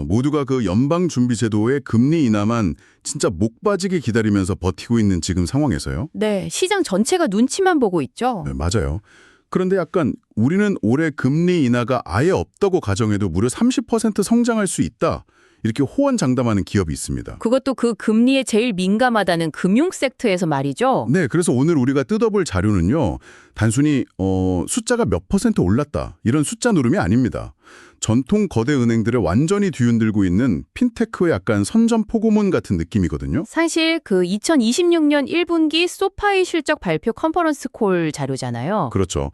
모두가 그 연방준비제도의 금리 인하만 진짜 목 빠지게 기다리면서 버티고 있는 지금 상황에서요. 네, 시장 전체가 눈치만 보고 있죠. 네, 맞아요. 그런데 약간 우리는 올해 금리 인하가 아예 없다고 가정해도 무려 30% 성장할 수 있다. 이렇게 호언장담하는 기업이 있습니다. 그것도 그 금리에 제일 민감하다는 금융 섹터에서 말이죠. 네, 그래서 오늘 우리가 뜯어볼 자료는요. 단순히 숫자가 몇 퍼센트 올랐다 이런 숫자 노름이 아닙니다. 전통 거대 은행들을 완전히 뒤흔들고 있는 핀테크의 약간 선전포고문 같은 느낌이거든요. 사실 그 2026년 1분기 소파이 실적 발표 컨퍼런스 콜 자료잖아요. 그렇죠.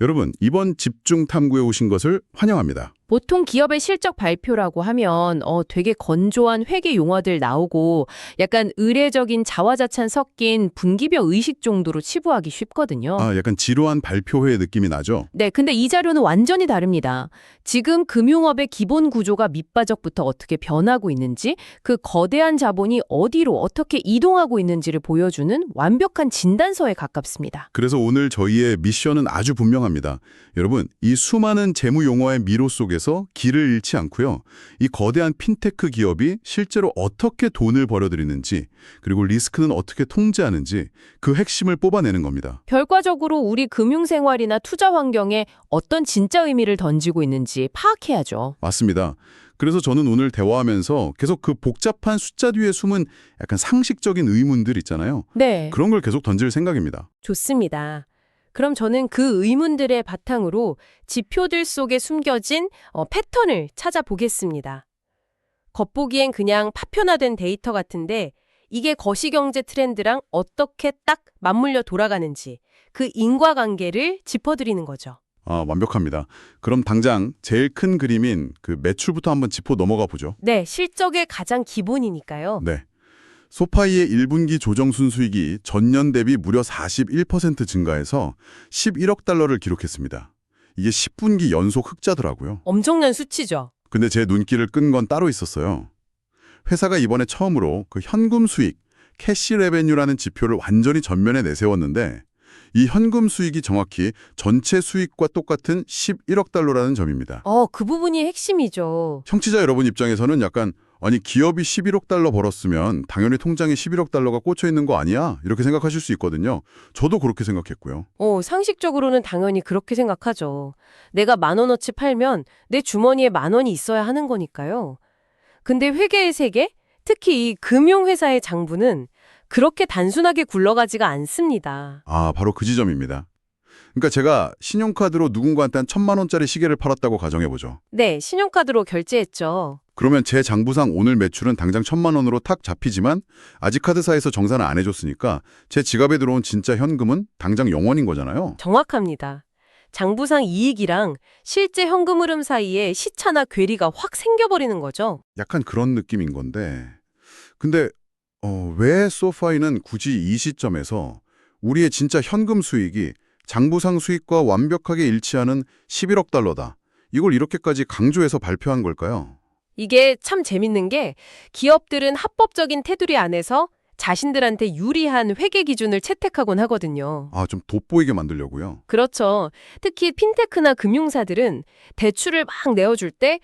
여러분, 이번 집중 탐구에 오신 것을 환영합니다. 보통 기업의 실적 발표라고 하면 되게 건조한 회계 용어들 나오고 약간 의례적인 자화자찬 섞인 분기별 의식 정도로 치부하기 쉽거든요. 약간 지루한 발표회 느낌이 나죠? 네, 근데 이 자료는 완전히 다릅니다. 지금 금융업의 기본 구조가 밑바닥부터 어떻게 변하고 있는지, 그 거대한 자본이 어디로 어떻게 이동하고 있는지를 보여주는 완벽한 진단서에 가깝습니다. 그래서 오늘 저희의 미션은 아주 분명합니다. 여러분, 이 수많은 재무 용어의 미로 속에서 길을 잃지 않고요. 이 거대한 핀테크 기업이 실제로 어떻게 돈을 벌어들이는지, 그리고 리스크는 어떻게 통제하는지 그 핵심을 뽑아내는 겁니다. 결과적으로 우리 금융생활이나 투자 환경에 어떤 진짜 의미를 던지고 있는지 파악해야죠. 맞습니다. 그래서 저는 오늘 대화하면서 계속 그 복잡한 숫자 뒤에 숨은 약간 상식적인 의문들 있잖아요. 네, 그런 걸 계속 던질 생각입니다. 좋습니다. 그럼 저는 그 의문들의 바탕으로 지표들 속에 숨겨진 패턴을 찾아보겠습니다. 겉보기엔 그냥 파편화된 데이터 같은데 이게 거시경제 트렌드랑 어떻게 딱 맞물려 돌아가는지 그 인과관계를 짚어드리는 거죠. 완벽합니다. 그럼 당장 제일 큰 그림인 그 매출부터 한번 짚고 넘어가 보죠. 네, 실적의 가장 기본이니까요. 네. 소파이의 1분기 조정 순수익이 전년 대비 무려 41% 증가해서 11억 달러를 기록했습니다. 이게 10분기 연속 흑자더라고요. 엄청난 수치죠. 근데 제 눈길을 끈 건 따로 있었어요. 회사가 이번에 처음으로 그 현금 수익, 캐시 레베뉴라는 지표를 완전히 전면에 내세웠는데 이 현금 수익이 정확히 전체 수익과 똑같은 11억 달러라는 점입니다. 그 부분이 핵심이죠. 청취자 여러분 입장에서는 약간 아니 기업이 11억 달러 벌었으면 당연히 통장에 11억 달러가 꽂혀 있는 거 아니야? 이렇게 생각하실 수 있거든요. 저도 그렇게 생각했고요. 상식적으로는 당연히 그렇게 생각하죠. 내가 10,000원어치 팔면 내 주머니에 10,000원이 있어야 하는 거니까요. 근데 회계의 세계, 특히 이 금융회사의 장부는 그렇게 단순하게 굴러가지가 않습니다. 바로 그 지점입니다. 그러니까 제가 신용카드로 누군가한테 한 1,000만 원짜리 시계를 팔았다고 가정해보죠. 네, 신용카드로 결제했죠. 그러면 제 장부상 오늘 매출은 당장 1,000만 원으로 탁 잡히지만 아직 카드사에서 정산을 안 해줬으니까 제 지갑에 들어온 진짜 현금은 당장 0원인 거잖아요. 정확합니다. 장부상 이익이랑 실제 현금 흐름 사이에 시차나 괴리가 확 생겨버리는 거죠. 약간 그런 느낌인 건데 근데 왜 소파이는 굳이 이 시점에서 우리의 진짜 현금 수익이 장부상 수익과 완벽하게 일치하는 11억 달러다. 이걸 이렇게까지 강조해서 발표한 걸까요? 이게 참 재밌는 게 기업들은 합법적인 테두리 안에서 자신들한테 유리한 회계 기준을 채택하곤 하거든요. 좀 돋보이게 만들려고요. 그렇죠. 특히 핀테크나 금융사들은 대출을 막 내어줄 때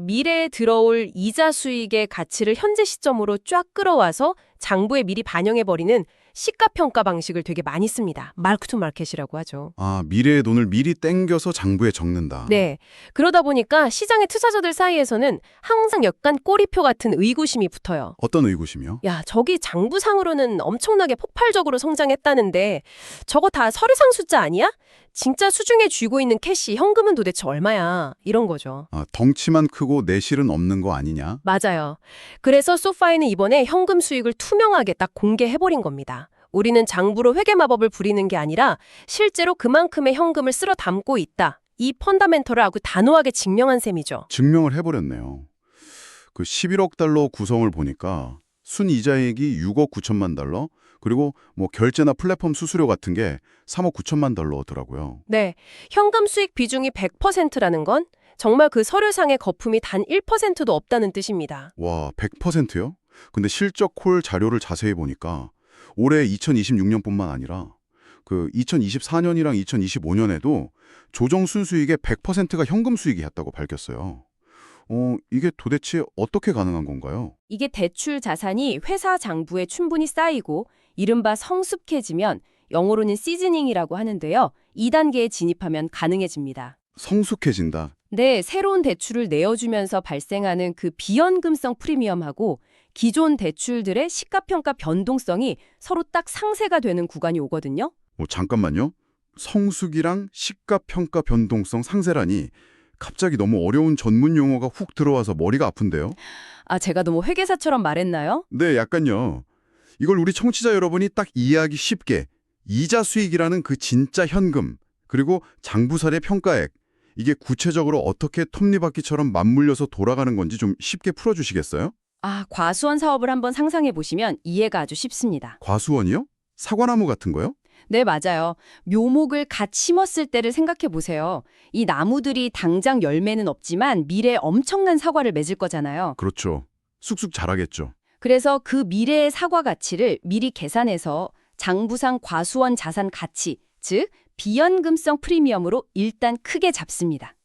미래에 들어올 이자 수익의 가치를 현재 시점으로 쫙 끌어와서 장부에 미리 반영해버리는 시가평가 방식을 되게 많이 씁니다. 마크 투 마켓이라고 하죠. 미래의 돈을 미리 땡겨서 장부에 적는다. 네. 그러다 보니까 시장의 투자자들 사이에서는 항상 약간 꼬리표 같은 의구심이 붙어요. 어떤 의구심이요? 야, 저기 장부상으로는 엄청나게 폭발적으로 성장했다는데 저거 다 서류상 숫자 아니야? 진짜 수중에 쥐고 있는 캐시, 현금은 도대체 얼마야? 이런 거죠. 덩치만 크고 내실은 없는 거 아니냐? 맞아요. 그래서 소파이는 이번에 현금 수익을 투명하게 딱 공개해버린 겁니다. 우리는 장부로 회계 마법을 부리는 게 아니라 실제로 그만큼의 현금을 쓸어 담고 있다. 이 펀더멘털을 아주 단호하게 증명한 셈이죠. 증명을 해버렸네요. 그 11억 달러 구성을 보니까 순이자액이 6억 9천만 달러, 그리고 뭐 결제나 플랫폼 수수료 같은 게 3억 9천만 달러더라고요. 네, 현금 수익 비중이 100%라는 건 정말 그 서류상의 거품이 단 1%도 없다는 뜻입니다. 와, 100%요? 근데 실적 콜 자료를 자세히 보니까 올해 2026년뿐만 아니라 그 2024년이랑 2025년에도 조정 순수익의 100%가 현금 수익이었다고 밝혔어요. 이게 도대체 어떻게 가능한 건가요? 이게 대출 자산이 회사 장부에 충분히 쌓이고 이른바 성숙해지면 영어로는 시즈닝이라고 하는데요. 2단계에 진입하면 가능해집니다. 성숙해진다. 네, 새로운 대출을 내어주면서 발생하는 그 비연금성 프리미엄하고 기존 대출들의 시가평가 변동성이 서로 딱 상쇄가 되는 구간이 오거든요. 잠깐만요. 성숙이랑 시가평가 변동성 상세라니 갑자기 너무 어려운 전문 용어가 훅 들어와서 머리가 아픈데요. 아, 제가 너무 회계사처럼 말했나요? 네, 약간요. 이걸 우리 청취자 여러분이 딱 이해하기 쉽게 이자 수익이라는 그 진짜 현금 그리고 장부살의 평가액 이게 구체적으로 어떻게 톱니바퀴처럼 맞물려서 돌아가는 건지 좀 쉽게 풀어주시겠어요? 아, 과수원 사업을 한번 상상해 보시면 이해가 아주 쉽습니다. 과수원이요? 사과나무 같은 거요? 네, 맞아요. 묘목을 갓 심었을 때를 생각해 보세요. 이 나무들이 당장 열매는 없지만 미래에 엄청난 사과를 맺을 거잖아요. 그렇죠. 쑥쑥 자라겠죠. 그래서 그 미래의 사과 가치를 미리 계산해서 장부상 과수원 자산 가치, 즉 비연금성 프리미엄으로 일단 크게 잡습니다.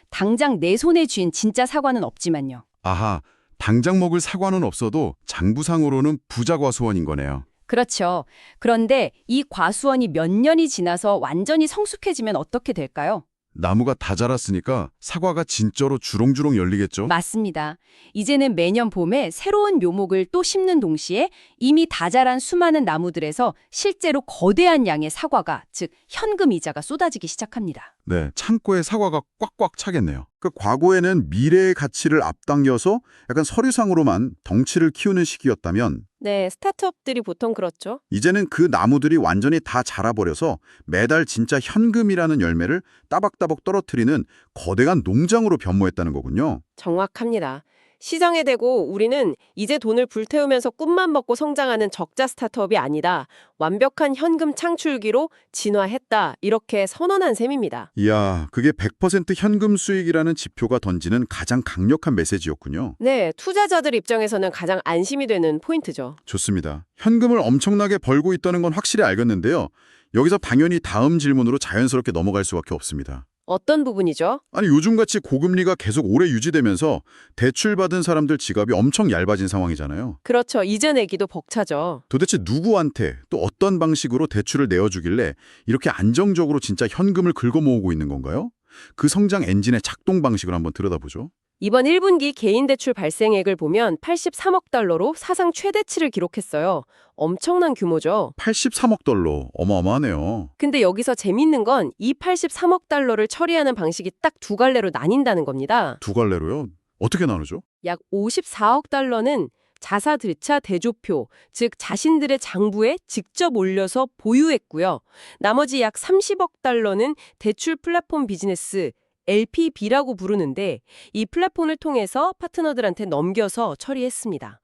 당장 내 손에 쥔 진짜 사과는 없지만요. 아하, 당장 먹을 사과는 없어도 장부상으로는 부자 과수원인 거네요. 그렇죠. 그런데 이 과수원이 몇 년이 지나서 완전히 성숙해지면 어떻게 될까요? 나무가 다 자랐으니까 사과가 진짜로 주렁주렁 열리겠죠? 맞습니다. 이제는 매년 봄에 새로운 묘목을 또 심는 동시에 이미 다 자란 수많은 나무들에서 실제로 거대한 양의 사과가, 즉 현금 이자가 쏟아지기 시작합니다. 네, 창고에 사과가 꽉꽉 차겠네요. 그 과거에는 미래의 가치를 앞당겨서 약간 서류상으로만 덩치를 키우는 시기였다면 네, 스타트업들이 보통 그렇죠. 이제는 그 나무들이 완전히 다 자라버려서 매달 진짜 현금이라는 열매를 따박따박 떨어뜨리는 거대한 농장으로 변모했다는 거군요. 정확합니다. 시장에 대고 우리는 이제 돈을 불태우면서 꿈만 먹고 성장하는 적자 스타트업이 아니다. 완벽한 현금 창출기로 진화했다. 이렇게 선언한 셈입니다. 이야, 그게 100% 현금 수익이라는 지표가 던지는 가장 강력한 메시지였군요. 네, 투자자들 입장에서는 가장 안심이 되는 포인트죠. 좋습니다. 현금을 엄청나게 벌고 있다는 건 확실히 알겠는데요. 여기서 당연히 다음 질문으로 자연스럽게 넘어갈 수밖에 없습니다. 어떤 부분이죠? 아니 요즘같이 고금리가 계속 오래 유지되면서 대출받은 사람들 지갑이 엄청 얇아진 상황이잖아요. 그렇죠. 이자 내기도 벅차죠. 도대체 누구한테 또 어떤 방식으로 대출을 내어주길래 이렇게 안정적으로 진짜 현금을 긁어 모으고 있는 건가요? 그 성장 엔진의 작동 방식을 한번 들여다보죠. 이번 1분기 개인 대출 발생액을 보면 83억 달러로 사상 최대치를 기록했어요. 엄청난 규모죠. 83억 달러, 어마어마하네요. 근데 여기서 재밌는 건 이 83억 달러를 처리하는 방식이 딱 두 갈래로 나뉜다는 겁니다. 두 갈래로요? 어떻게 나누죠? 약 54억 달러는 자사들차 대조표, 즉 자신들의 장부에 직접 올려서 보유했고요. 나머지 약 30억 달러는 대출 플랫폼 비즈니스, LPB라고 부르는데 이 플랫폼을 통해서 파트너들한테 넘겨서 처리했습니다.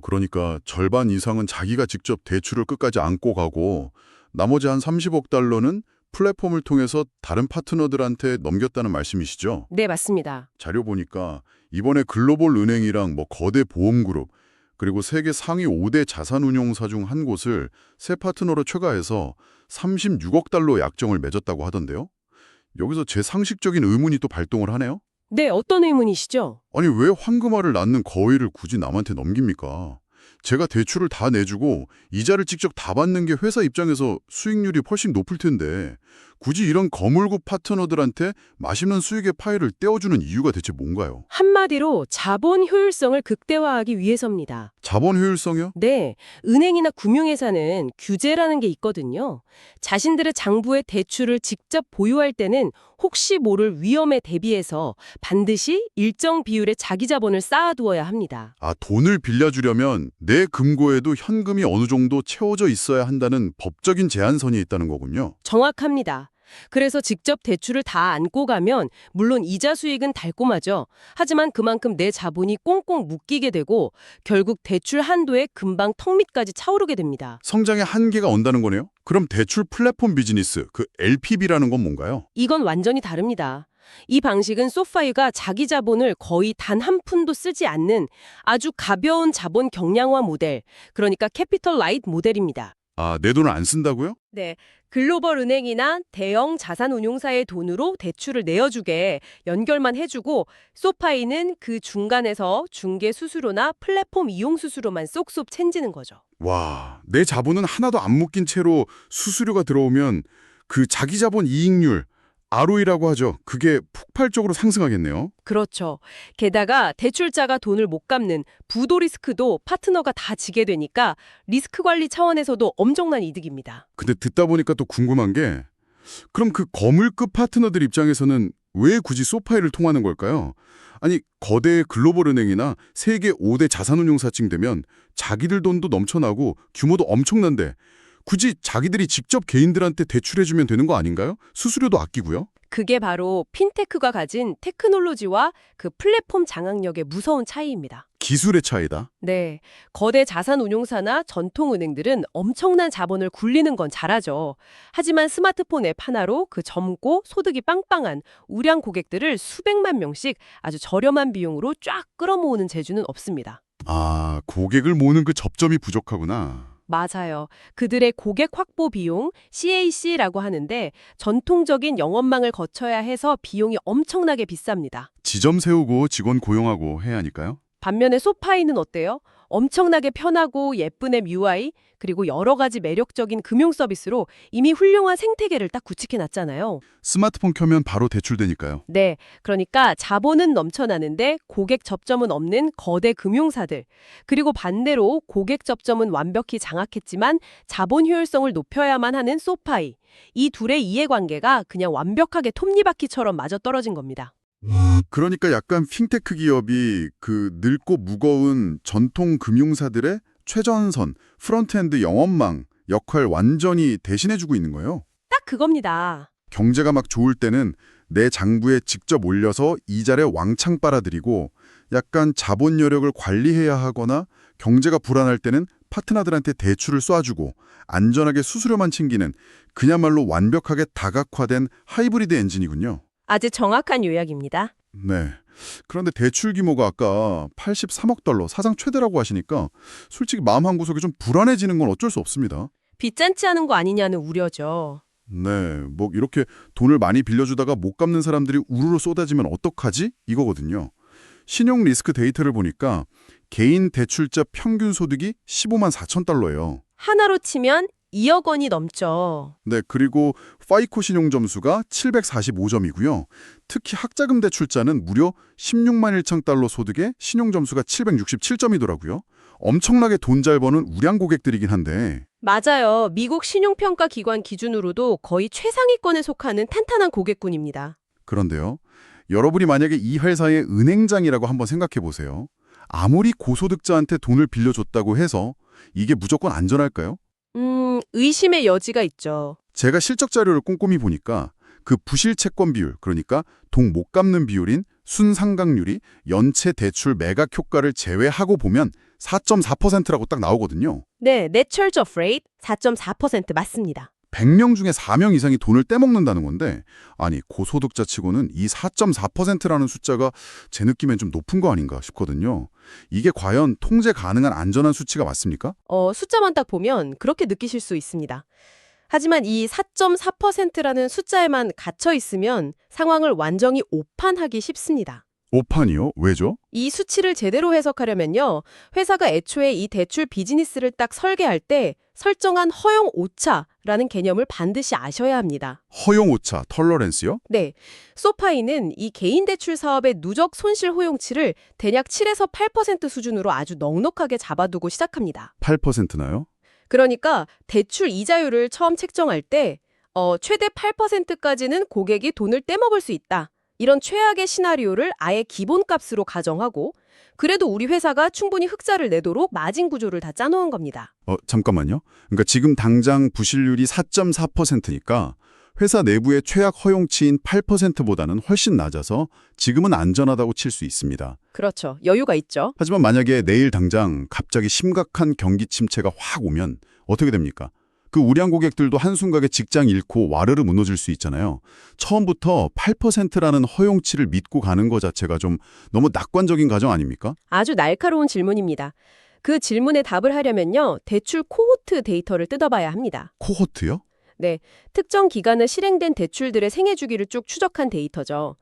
그러니까 절반 이상은 자기가 직접 대출을 끝까지 안고 가고 나머지 한 30억 달러는 플랫폼을 통해서 다른 파트너들한테 넘겼다는 말씀이시죠? 네, 맞습니다. 자료 보니까 이번에 글로벌 은행이랑 거대 보험그룹 그리고 세계 상위 5대 자산운용사 중 한 곳을 새 파트너로 추가해서 36억 달러 약정을 맺었다고 하던데요. 여기서 제 상식적인 의문이 또 발동을 하네요. 네, 어떤 의문이시죠? 아니 왜 황금알을 낳는 거위를 굳이 남한테 넘깁니까? 제가 대출을 다 내주고 이자를 직접 다 받는 게 회사 입장에서 수익률이 훨씬 높을 텐데 굳이 이런 거물급 파트너들한테 맛있는 수익의 파이를 떼어주는 이유가 대체 뭔가요? 한마디로 자본 효율성을 극대화하기 위해서입니다. 자본 효율성이요? 네, 은행이나 금융회사는 규제라는 게 있거든요. 자신들의 장부에 대출을 직접 보유할 때는 혹시 모를 위험에 대비해서 반드시 일정 비율의 자기 자본을 쌓아두어야 합니다. 아, 돈을 빌려주려면 내 금고에도 현금이 어느 정도 채워져 있어야 한다는 법적인 제한선이 있다는 거군요. 정확합니다. 그래서 직접 대출을 다 안고 가면 물론 이자 수익은 달콤하죠. 하지만 그만큼 내 자본이 꽁꽁 묶이게 되고 결국 대출 한도에 금방 턱 밑까지 차오르게 됩니다. 성장의 한계가 온다는 거네요? 그럼 대출 플랫폼 비즈니스, 그 LPB라는 건 뭔가요? 이건 완전히 다릅니다. 이 방식은 소파이가 자기 자본을 거의 단 한 푼도 쓰지 않는 아주 가벼운 자본 경량화 모델, 그러니까 캐피털 라이트 모델입니다. 아, 내 돈을 안 쓴다고요? 네, 글로벌 은행이나 대형 자산운용사의 돈으로 대출을 내어주게 연결만 해주고 소파이는 그 중간에서 중개 수수료나 플랫폼 이용 수수료만 쏙쏙 챙지는 거죠. 와, 내 자본은 하나도 안 묶인 채로 수수료가 들어오면 그 자기 자본 이익률, ROE라고 하죠. 그게 폭발적으로 상승하겠네요. 그렇죠. 게다가 대출자가 돈을 못 갚는 부도 리스크도 파트너가 다 지게 되니까 리스크 관리 차원에서도 엄청난 이득입니다. 근데 듣다 보니까 또 궁금한 게 그럼 그 거물급 파트너들 입장에서는 왜 굳이 소파이를 통하는 걸까요? 아니, 거대 글로벌 은행이나 세계 5대 자산운용사쯤 되면 자기들 돈도 넘쳐나고 규모도 엄청난데 굳이 자기들이 직접 개인들한테 대출해주면 되는 거 아닌가요? 수수료도 아끼고요. 그게 바로 핀테크가 가진 테크놀로지와 그 플랫폼 장악력의 무서운 차이입니다. 기술의 차이다. 네, 거대 자산운용사나 전통은행들은 엄청난 자본을 굴리는 건 잘하죠. 하지만 스마트폰 앱 하나로 그 젊고 소득이 빵빵한 우량 고객들을 수백만 명씩 아주 저렴한 비용으로 쫙 끌어모으는 재주는 없습니다. 아, 고객을 모으는 그 접점이 부족하구나. 맞아요. 그들의 고객 확보 비용, CAC라고 하는데 전통적인 영업망을 거쳐야 해서 비용이 엄청나게 비쌉니다. 지점 세우고 직원 고용하고 해야 하니까요. 반면에 소파이는 어때요? 엄청나게 편하고 예쁜 앱 UI, 그리고 여러 가지 매력적인 금융 서비스로 이미 훌륭한 생태계를 딱 구축해 놨잖아요. 스마트폰 켜면 바로 대출되니까요. 네, 그러니까 자본은 넘쳐나는데 고객 접점은 없는 거대 금융사들. 그리고 반대로 고객 접점은 완벽히 장악했지만 자본 효율성을 높여야만 하는 소파이. 이 둘의 이해관계가 그냥 완벽하게 톱니바퀴처럼 맞아떨어진 겁니다. 그러니까 약간 핀테크 기업이 그 늙고 무거운 전통 금융사들의 최전선, 프론트엔드 영업망 역할 완전히 대신해주고 있는 거예요. 딱 그겁니다. 경제가 막 좋을 때는 내 장부에 직접 올려서 이자를 왕창 빨아들이고 약간 자본 여력을 관리해야 하거나 경제가 불안할 때는 파트너들한테 대출을 쏴주고 안전하게 수수료만 챙기는 그야말로 완벽하게 다각화된 하이브리드 엔진이군요. 아주 정확한 요약입니다. 네. 그런데 대출 규모가 아까 83억 달러 사상 최대라고 하시니까 솔직히 마음 한구석이 좀 불안해지는 건 어쩔 수 없습니다. 빚잔치 하는 거 아니냐는 우려죠. 네, 뭐 이렇게 돈을 많이 빌려주다가 못 갚는 사람들이 우르르 쏟아지면 어떡하지? 이거거든요. 신용 리스크 데이터를 보니까 개인 대출자 평균 소득이 15만 4천 달러예요. 하나로 치면 2억 원이 넘죠. 네, 그리고 파이코 신용 점수가 745점이고요. 특히 학자금 대출자는 무려 16만 1천 달러 소득에 신용 점수가 767점이더라고요. 엄청나게 돈 잘 버는 우량 고객들이긴 한데 맞아요. 미국 신용평가 기관 기준으로도 거의 최상위권에 속하는 탄탄한 고객군입니다. 그런데요. 여러분이 만약에 이 회사의 은행장이라고 한번 생각해 보세요. 아무리 고소득자한테 돈을 빌려줬다고 해서 이게 무조건 안전할까요? 의심의 여지가 있죠. 제가 실적 자료를 꼼꼼히 보니까 그 부실 채권 비율, 그러니까 돈 못 갚는 비율인 순상각률이 연체 대출 매각 효과를 제외하고 보면 4.4%라고 딱 나오거든요. 네, net charge-off rate 4.4% 맞습니다. 100명 중에 4명 이상이 돈을 떼먹는다는 건데 아니 고소득자 치고는 이 4.4%라는 숫자가 제 느낌엔 좀 높은 거 아닌가 싶거든요. 이게 과연 통제 가능한 안전한 수치가 맞습니까? 숫자만 딱 보면 그렇게 느끼실 수 있습니다. 하지만 이 4.4%라는 숫자에만 갇혀 있으면 상황을 완전히 오판하기 쉽습니다. 오판이요? 왜죠? 이 수치를 제대로 해석하려면요. 회사가 애초에 이 대출 비즈니스를 딱 설계할 때 설정한 허용 오차라는 개념을 반드시 아셔야 합니다. 허용 오차, 털러렌스요? 네, 소파이는 이 개인 대출 사업의 누적 손실 허용치를 대략 7에서 8% 수준으로 아주 넉넉하게 잡아두고 시작합니다. 8%나요? 그러니까 대출 이자율을 처음 책정할 때 최대 8%까지는 고객이 돈을 떼먹을 수 있다. 이런 최악의 시나리오를 아예 기본값으로 가정하고 그래도 우리 회사가 충분히 흑자를 내도록 마진 구조를 다 짜놓은 겁니다. 잠깐만요. 그러니까 지금 당장 부실률이 4.4%니까 회사 내부의 최악 허용치인 8%보다는 훨씬 낮아서 지금은 안전하다고 칠 수 있습니다. 그렇죠. 여유가 있죠. 하지만 만약에 내일 당장 갑자기 심각한 경기 침체가 확 오면 어떻게 됩니까? 그 우량 고객들도 한순간에 직장 잃고 와르르 무너질 수 있잖아요. 처음부터 8%라는 허용치를 믿고 가는 것 자체가 좀 너무 낙관적인 가정 아닙니까? 아주 날카로운 질문입니다. 그 질문에 답을 하려면요. 대출 코호트 데이터를 뜯어봐야 합니다. 코호트요? 네, 특정 기간에 실행된 대출들의 생애 주기를 쭉 추적한 데이터죠.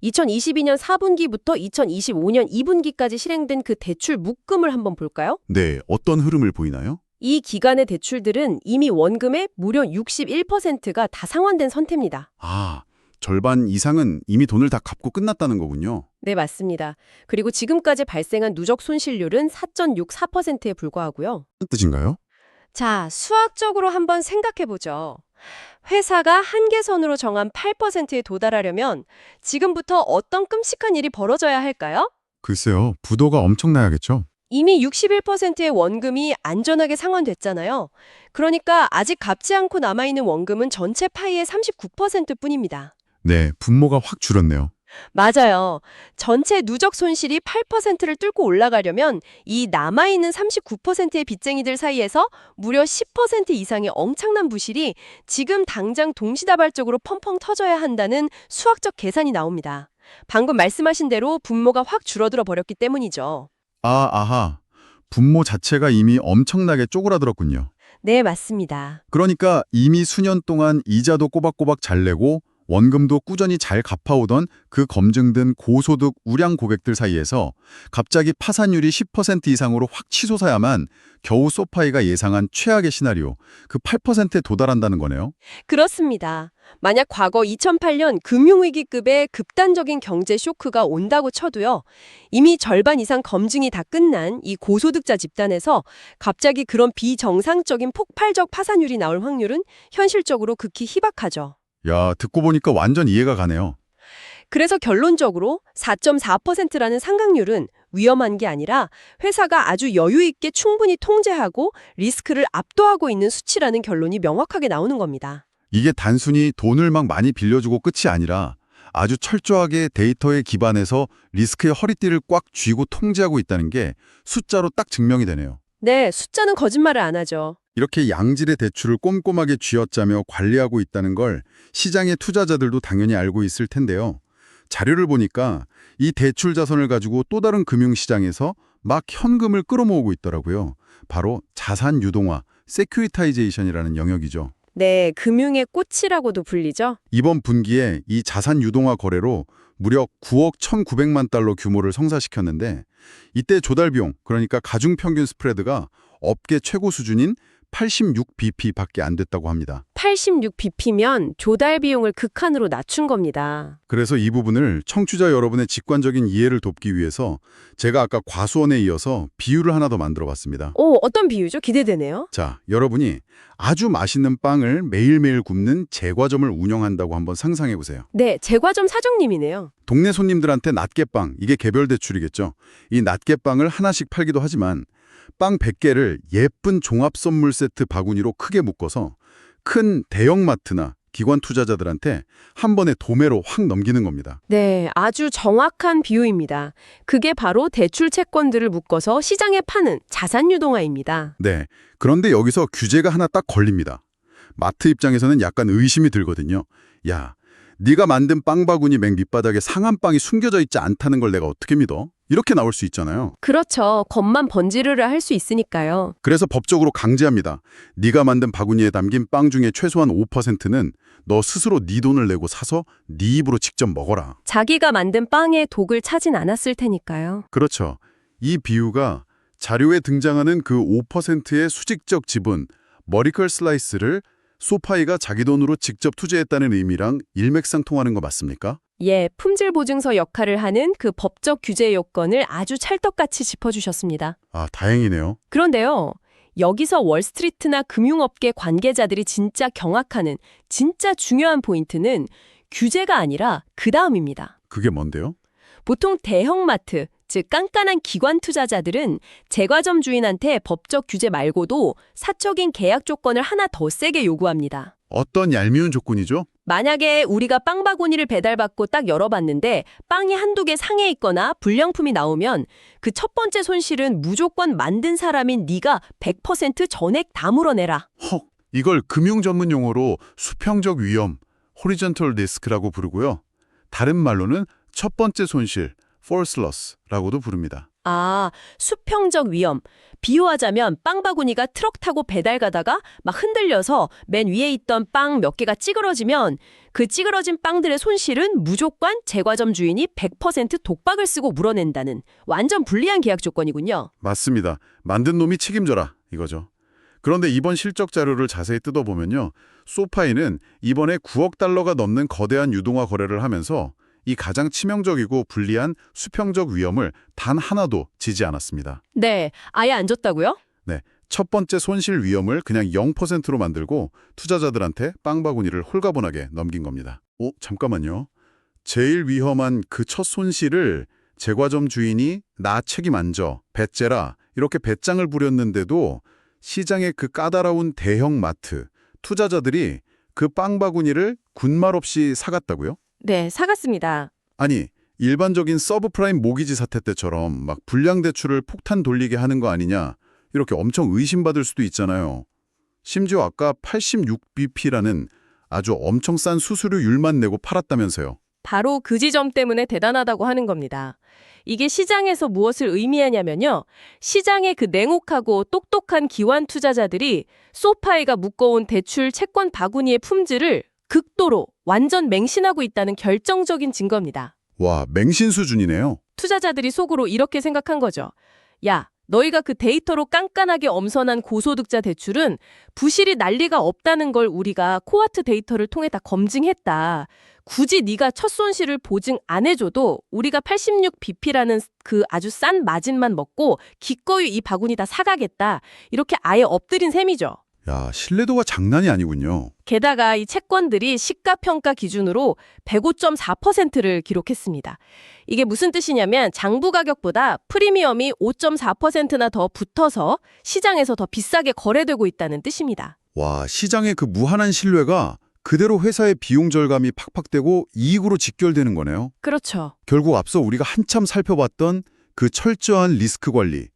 2022년 4분기부터 2025년 2분기까지 실행된 그 대출 묶음을 한번 볼까요? 네, 어떤 흐름을 보이나요? 이 기간의 대출들은 이미 원금의 무려 61%가 다 상환된 상태입니다. 아, 절반 이상은 이미 돈을 다 갚고 끝났다는 거군요. 네, 맞습니다. 그리고 지금까지 발생한 누적 손실률은 4.64%에 불과하고요. 무슨 뜻인가요? 자, 수학적으로 한번 생각해보죠. 회사가 한계선으로 정한 8%에 도달하려면 지금부터 어떤 끔찍한 일이 벌어져야 할까요? 글쎄요, 부도가 엄청나야겠죠. 이미 61%의 원금이 안전하게 상환됐잖아요. 그러니까 아직 갚지 않고 남아있는 원금은 전체 파이의 39%뿐입니다. 네, 분모가 확 줄었네요. 맞아요. 전체 누적 손실이 8%를 뚫고 올라가려면 이 남아있는 39%의 빚쟁이들 사이에서 무려 10% 이상의 엄청난 부실이 지금 당장 동시다발적으로 펑펑 터져야 한다는 수학적 계산이 나옵니다. 방금 말씀하신 대로 분모가 확 줄어들어 버렸기 때문이죠. 아하. 분모 자체가 이미 엄청나게 쪼그라들었군요. 네, 맞습니다. 그러니까 이미 수년 동안 이자도 꼬박꼬박 잘 내고 원금도 꾸준히 잘 갚아오던 그 검증된 고소득 우량 고객들 사이에서 갑자기 파산율이 10% 이상으로 확 치솟아야만 겨우 소파이가 예상한 최악의 시나리오, 그 8%에 도달한다는 거네요. 그렇습니다. 만약 과거 2008년 금융위기급의 급단적인 경제 쇼크가 온다고 쳐도요. 이미 절반 이상 검증이 다 끝난 이 고소득자 집단에서 갑자기 그런 비정상적인 폭발적 파산율이 나올 확률은 현실적으로 극히 희박하죠. 야, 듣고 보니까 완전 이해가 가네요. 그래서 결론적으로 4.4%라는 상각률은 위험한 게 아니라 회사가 아주 여유 있게 충분히 통제하고 리스크를 압도하고 있는 수치라는 결론이 명확하게 나오는 겁니다. 이게 단순히 돈을 막 많이 빌려주고 끝이 아니라 아주 철저하게 데이터에 기반해서 리스크의 허리띠를 꽉 쥐고 통제하고 있다는 게 숫자로 딱 증명이 되네요. 네, 숫자는 거짓말을 안 하죠. 이렇게 양질의 대출을 꼼꼼하게 쥐어짜며 관리하고 있다는 걸 시장의 투자자들도 당연히 알고 있을 텐데요. 자료를 보니까 이 대출 자산을 가지고 또 다른 금융시장에서 막 현금을 끌어모으고 있더라고요. 바로 자산 유동화, 세큐리타이제이션이라는 영역이죠. 네, 금융의 꽃이라고도 불리죠. 이번 분기에 이 자산 유동화 거래로 무려 9억 1,900만 달러 규모를 성사시켰는데 이때 조달 비용, 그러니까 가중평균 스프레드가 업계 최고 수준인 86bp밖에 안 됐다고 합니다. 86bp면 조달 비용을 극한으로 낮춘 겁니다. 그래서 이 부분을 청취자 여러분의 직관적인 이해를 돕기 위해서 제가 아까 과수원에 이어서 비유를 하나 더 만들어 봤습니다. 오, 어떤 비유죠? 기대되네요. 자, 여러분이 아주 맛있는 빵을 매일매일 굽는 제과점을 운영한다고 한번 상상해 보세요. 네, 제과점 사장님이네요. 동네 손님들한테 낱개빵, 이게 개별 대출이겠죠. 이 낱개빵을 하나씩 팔기도 하지만 빵 100개를 예쁜 종합 선물 세트 바구니로 크게 묶어서 큰 대형마트나 기관 투자자들한테 한 번에 도매로 확 넘기는 겁니다. 네, 아주 정확한 비유입니다. 그게 바로 대출 채권들을 묶어서 시장에 파는 자산 유동화입니다. 네, 그런데 여기서 규제가 하나 딱 걸립니다. 마트 입장에서는 약간 의심이 들거든요. 야, 네가 만든 빵 바구니 맨 밑바닥에 상한 빵이 숨겨져 있지 않다는 걸 내가 어떻게 믿어? 이렇게 나올 수 있잖아요. 그렇죠. 겉만 번지르르 할 수 있으니까요. 그래서 법적으로 강제합니다. 네가 만든 바구니에 담긴 빵 중에 최소한 5%는 너 스스로 네 돈을 내고 사서 네 입으로 직접 먹어라. 자기가 만든 빵에 독을 차진 않았을 테니까요. 그렇죠. 이 비유가 자료에 등장하는 그 5%의 수직적 지분, 머리컬 슬라이스를 소파이가 자기 돈으로 직접 투자했다는 의미랑 일맥상통하는 거 맞습니까? 예, 품질 보증서 역할을 하는 그 법적 규제 요건을 아주 찰떡같이 짚어주셨습니다. 아, 다행이네요. 그런데요, 여기서 월스트리트나 금융업계 관계자들이 진짜 경악하는 진짜 중요한 포인트는 규제가 아니라 그 다음입니다. 그게 뭔데요? 보통 대형마트, 즉 깐깐한 기관 투자자들은 제과점 주인한테 법적 규제 말고도 사적인 계약 조건을 하나 더 세게 요구합니다. 어떤 얄미운 조건이죠? 만약에 우리가 빵 바구니를 배달받고 딱 열어봤는데 빵이 한두 개 상해 있거나 불량품이 나오면 그 첫 번째 손실은 무조건 만든 사람인 네가 100% 전액 다 물어내라. 헉, 이걸 금융 전문 용어로 수평적 위험, horizontal risk라고 부르고요. 다른 말로는 첫 번째 손실, first loss라고도 부릅니다. 아, 수평적 위험. 비유하자면 빵 바구니가 트럭 타고 배달 가다가 막 흔들려서 맨 위에 있던 빵 몇 개가 찌그러지면 그 찌그러진 빵들의 손실은 무조건 제과점 주인이 100% 독박을 쓰고 물어낸다는 완전 불리한 계약 조건이군요. 맞습니다. 만든 놈이 책임져라 이거죠. 그런데 이번 실적 자료를 자세히 뜯어보면요. 소파이는 이번에 9억 달러가 넘는 거대한 유동화 거래를 하면서 이 가장 치명적이고 불리한 수평적 위험을 단 하나도 지지 않았습니다. 네, 아예 안 줬다고요? 네, 첫 번째 손실 위험을 그냥 0%로 만들고 투자자들한테 빵바구니를 홀가분하게 넘긴 겁니다. 오, 잠깐만요. 제일 위험한 그 첫 손실을 제과점 주인이 나 책임 안 져, 배째라 이렇게 배짱을 부렸는데도 시장의 그 까다로운 대형 마트, 투자자들이 그 빵바구니를 군말 없이 사갔다고요? 네, 사갔습니다. 아니, 일반적인 서브프라임 모기지 사태 때처럼 막 불량 대출을 폭탄 돌리게 하는 거 아니냐 이렇게 엄청 의심받을 수도 있잖아요. 심지어 아까 86bp라는 아주 엄청 싼 수수료율만 내고 팔았다면서요. 바로 그 지점 때문에 대단하다고 하는 겁니다. 이게 시장에서 무엇을 의미하냐면요. 시장의 그 냉혹하고 똑똑한 기관 투자자들이 소파이가 묶어온 대출 채권 바구니의 품질을 극도로 완전 맹신하고 있다는 결정적인 증거입니다. 와, 맹신 수준이네요. 투자자들이 속으로 이렇게 생각한 거죠. 야, 너희가 그 데이터로 깐깐하게 엄선한 고소득자 대출은 부실이 난리가 없다는 걸 우리가 코아트 데이터를 통해 다 검증했다. 굳이 네가 첫 손실을 보증 안 해줘도 우리가 86bp라는 그 아주 싼 마진만 먹고 기꺼이 이 바구니 다 사가겠다. 이렇게 아예 엎드린 셈이죠. 야, 신뢰도가 장난이 아니군요. 게다가 이 채권들이 시가평가 기준으로 105.4%를 기록했습니다. 이게 무슨 뜻이냐면 장부 가격보다 프리미엄이 5.4%나 더 붙어서 시장에서 더 비싸게 거래되고 있다는 뜻입니다. 와, 시장의 그 무한한 신뢰가 그대로 회사의 비용 절감이 팍팍되고 이익으로 직결되는 거네요. 그렇죠. 결국 앞서 우리가 한참 살펴봤던 그 철저한 리스크 관리,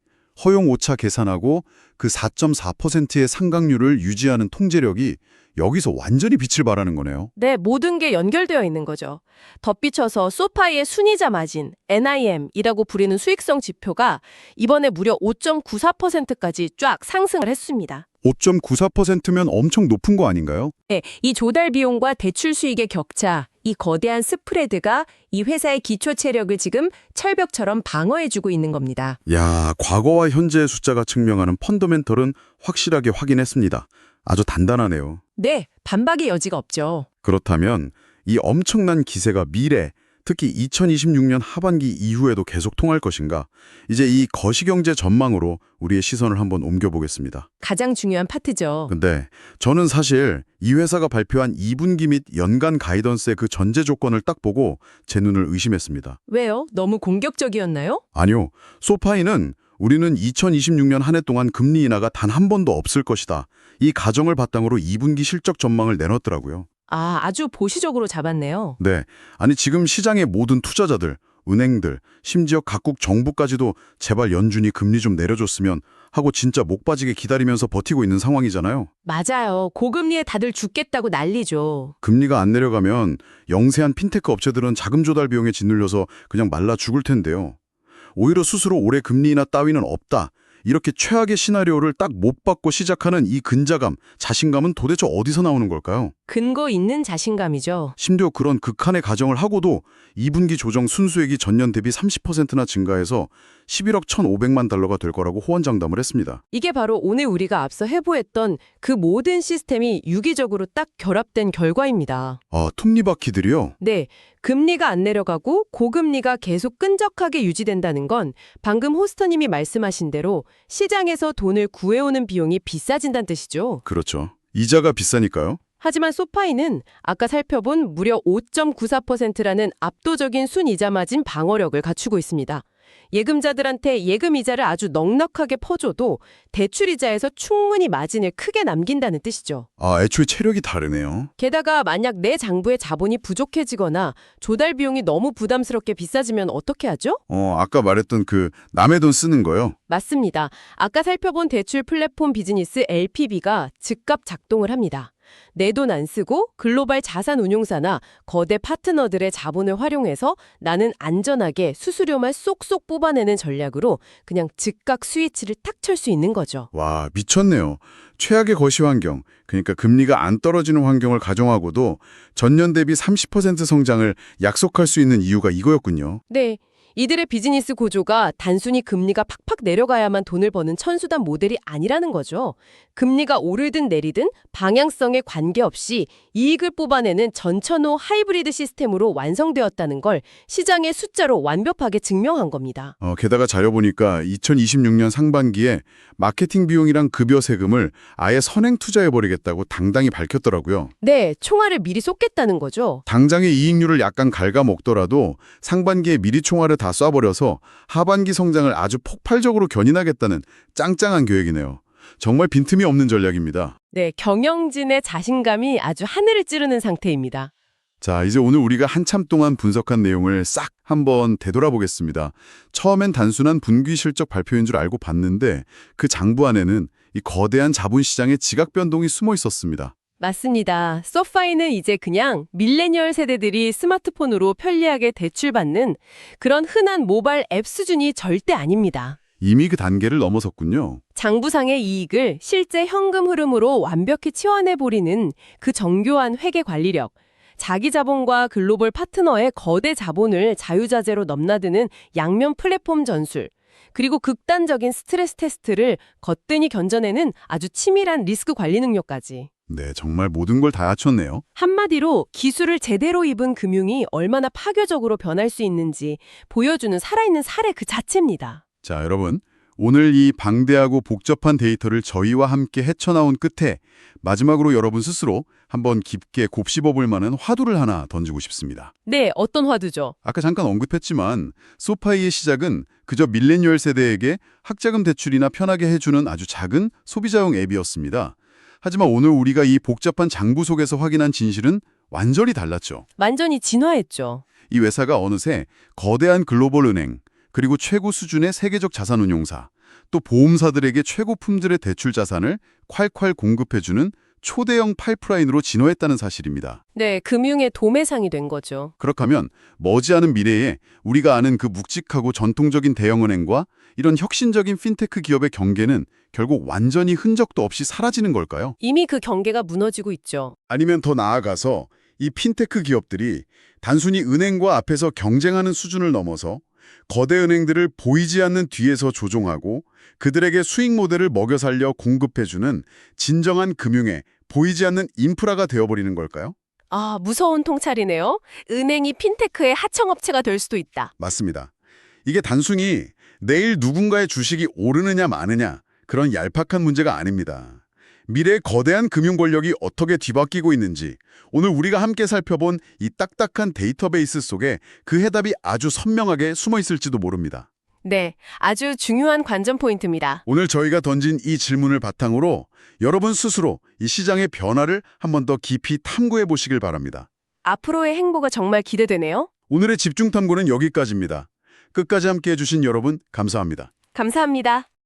허용 오차 계산하고 그 4.4%의 상각률을 유지하는 통제력이 여기서 완전히 빛을 발하는 거네요. 네, 모든 게 연결되어 있는 거죠. 덧붙여서 소파이의 순이자 마진, NIM이라고 부르는 수익성 지표가 이번에 무려 5.94%까지 쫙 상승을 했습니다. 5.94%면 엄청 높은 거 아닌가요? 네, 이 조달 비용과 대출 수익의 격차, 이 거대한 스프레드가 이 회사의 기초 체력을 지금 철벽처럼 방어해주고 있는 겁니다. 야, 과거와 현재의 숫자가 증명하는 펀더멘털은 확실하게 확인했습니다. 아주 단단하네요. 네, 반박의 여지가 없죠. 그렇다면 이 엄청난 기세가 미래, 특히 2026년 하반기 이후에도 계속 통할 것인가? 이제 이 거시경제 전망으로 우리의 시선을 한번 옮겨보겠습니다. 가장 중요한 파트죠. 근데 저는 사실 이 회사가 발표한 2분기 및 연간 가이던스의 그 전제 조건을 딱 보고 제 눈을 의심했습니다. 왜요? 너무 공격적이었나요? 아니요. 소파이는 우리는 2026년 한 해 동안 금리 인하가 단 한 번도 없을 것이다. 이 가정을 바탕으로 2분기 실적 전망을 내놨더라고요. 아, 아주 보시적으로 잡았네요. 네. 아니 지금 시장의 모든 투자자들, 은행들, 심지어 각국 정부까지도 제발 연준이 금리 좀 내려줬으면 하고 진짜 목 빠지게 기다리면서 버티고 있는 상황이잖아요. 맞아요. 고금리에 다들 죽겠다고 난리죠. 금리가 안 내려가면 영세한 핀테크 업체들은 자금 조달 비용에 짓눌려서 그냥 말라 죽을 텐데요. 오히려 스스로 올해 금리 인하 따위는 없다. 이렇게 최악의 시나리오를 딱 못 받고 시작하는 이 근자감, 자신감은 도대체 어디서 나오는 걸까요? 근거 있는 자신감이죠. 심지어 그런 극한의 가정을 하고도 2분기 조정 순수익이 전년 대비 30%나 증가해서 11억 1,500만 달러가 될 거라고 호언장담을 했습니다. 이게 바로 오늘 우리가 앞서 해부했던 그 모든 시스템이 유기적으로 딱 결합된 결과입니다. 아, 톱니바퀴들이요? 네, 금리가 안 내려가고 고금리가 계속 끈적하게 유지된다는 건 방금 호스터님이 말씀하신 대로 시장에서 돈을 구해오는 비용이 비싸진다는 뜻이죠. 그렇죠. 이자가 비싸니까요. 하지만 소파이는 아까 살펴본 무려 5.94%라는 압도적인 순이자 마진 방어력을 갖추고 있습니다. 예금자들한테 예금 이자를 아주 넉넉하게 퍼줘도 대출 이자에서 충분히 마진을 크게 남긴다는 뜻이죠. 아, 애초에 체력이 다르네요. 게다가 만약 내 장부의 자본이 부족해지거나 조달 비용이 너무 부담스럽게 비싸지면 어떻게 하죠? 아까 말했던 그 남의 돈 쓰는 거요? 맞습니다. 아까 살펴본 대출 플랫폼 비즈니스 LPB가 즉각 작동을 합니다. 내 돈 안 쓰고 글로벌 자산 운용사나 거대 파트너들의 자본을 활용해서 나는 안전하게 수수료만 쏙쏙 뽑아내는 전략으로 그냥 즉각 스위치를 탁 칠 수 있는 거죠. 와, 미쳤네요. 최악의 거시 환경, 그러니까 금리가 안 떨어지는 환경을 가정하고도 전년 대비 30% 성장을 약속할 수 있는 이유가 이거였군요. 네. 이들의 비즈니스 구조가 단순히 금리가 팍팍 내려가야만 돈을 버는 천수단 모델이 아니라는 거죠. 금리가 오르든 내리든 방향성에 관계없이 이익을 뽑아내는 전천후 하이브리드 시스템으로 완성되었다는 걸 시장의 숫자로 완벽하게 증명한 겁니다. 게다가 자료 보니까 2026년 상반기에 마케팅 비용이랑 급여 세금을 아예 선행 투자해버리겠다고 당당히 밝혔더라고요. 네, 총알을 미리 쏟겠다는 거죠. 당장의 이익률을 약간 갉아먹더라도 상반기에 미리 총알을 다 쏴버려서 하반기 성장을 아주 폭발적으로 견인하겠다는 짱짱한 계획이네요. 정말 빈틈이 없는 전략입니다. 네, 경영진의 자신감이 아주 하늘을 찌르는 상태입니다. 자, 이제 오늘 우리가 한참 동안 분석한 내용을 싹 한번 되돌아보겠습니다. 처음엔 단순한 분기 실적 발표인 줄 알고 봤는데 그 장부 안에는 이 거대한 자본시장의 지각 변동이 숨어 있었습니다. 맞습니다. 소파이는 이제 그냥 밀레니얼 세대들이 스마트폰으로 편리하게 대출받는 그런 흔한 모바일 앱 수준이 절대 아닙니다. 이미 그 단계를 넘어섰군요. 장부상의 이익을 실제 현금 흐름으로 완벽히 치환해버리는 그 정교한 회계 관리력, 자기 자본과 글로벌 파트너의 거대 자본을 자유자재로 넘나드는 양면 플랫폼 전술, 그리고 극단적인 스트레스 테스트를 거뜬히 견뎌내는 아주 치밀한 리스크 관리 능력까지. 네, 정말 모든 걸 다 갖췄네요. 한마디로 기술을 제대로 입은 금융이 얼마나 파괴적으로 변할 수 있는지 보여주는 살아있는 사례 그 자체입니다. 자, 여러분. 오늘 이 방대하고 복잡한 데이터를 저희와 함께 헤쳐나온 끝에 마지막으로 여러분 스스로 한번 깊게 곱씹어 볼 만한 화두를 하나 던지고 싶습니다. 네, 어떤 화두죠? 아까 잠깐 언급했지만 소파이의 시작은 그저 밀레니얼 세대에게 학자금 대출이나 편하게 해주는 아주 작은 소비자용 앱이었습니다. 하지만 오늘 우리가 이 복잡한 장부 속에서 확인한 진실은 완전히 달랐죠. 완전히 진화했죠. 이 회사가 어느새 거대한 글로벌 은행, 그리고 최고 수준의 세계적 자산운용사, 또 보험사들에게 최고 품질의 대출 자산을 콸콸 공급해주는 초대형 파이프라인으로 진화했다는 사실입니다. 네, 금융의 도매상이 된 거죠. 그렇다면 머지않은 미래에 우리가 아는 그 묵직하고 전통적인 대형은행과 이런 혁신적인 핀테크 기업의 경계는 결국 완전히 흔적도 없이 사라지는 걸까요? 이미 그 경계가 무너지고 있죠. 아니면 더 나아가서 이 핀테크 기업들이 단순히 은행과 앞에서 경쟁하는 수준을 넘어서 거대 은행들을 보이지 않는 뒤에서 조종하고 그들에게 수익 모델을 먹여 살려 공급해주는 진정한 금융의 보이지 않는 인프라가 되어버리는 걸까요? 아, 무서운 통찰이네요. 은행이 핀테크의 하청업체가 될 수도 있다. 맞습니다. 이게 단순히 내일 누군가의 주식이 오르느냐 마느냐 그런 얄팍한 문제가 아닙니다. 미래의 거대한 금융 권력이 어떻게 뒤바뀌고 있는지 오늘 우리가 함께 살펴본 이 딱딱한 데이터베이스 속에 그 해답이 아주 선명하게 숨어 있을지도 모릅니다. 네, 아주 중요한 관전 포인트입니다. 오늘 저희가 던진 이 질문을 바탕으로 여러분 스스로 이 시장의 변화를 한 번 더 깊이 탐구해 보시길 바랍니다. 앞으로의 행보가 정말 기대되네요. 오늘의 집중 탐구는 여기까지입니다. 끝까지 함께 해주신 여러분 감사합니다. 감사합니다.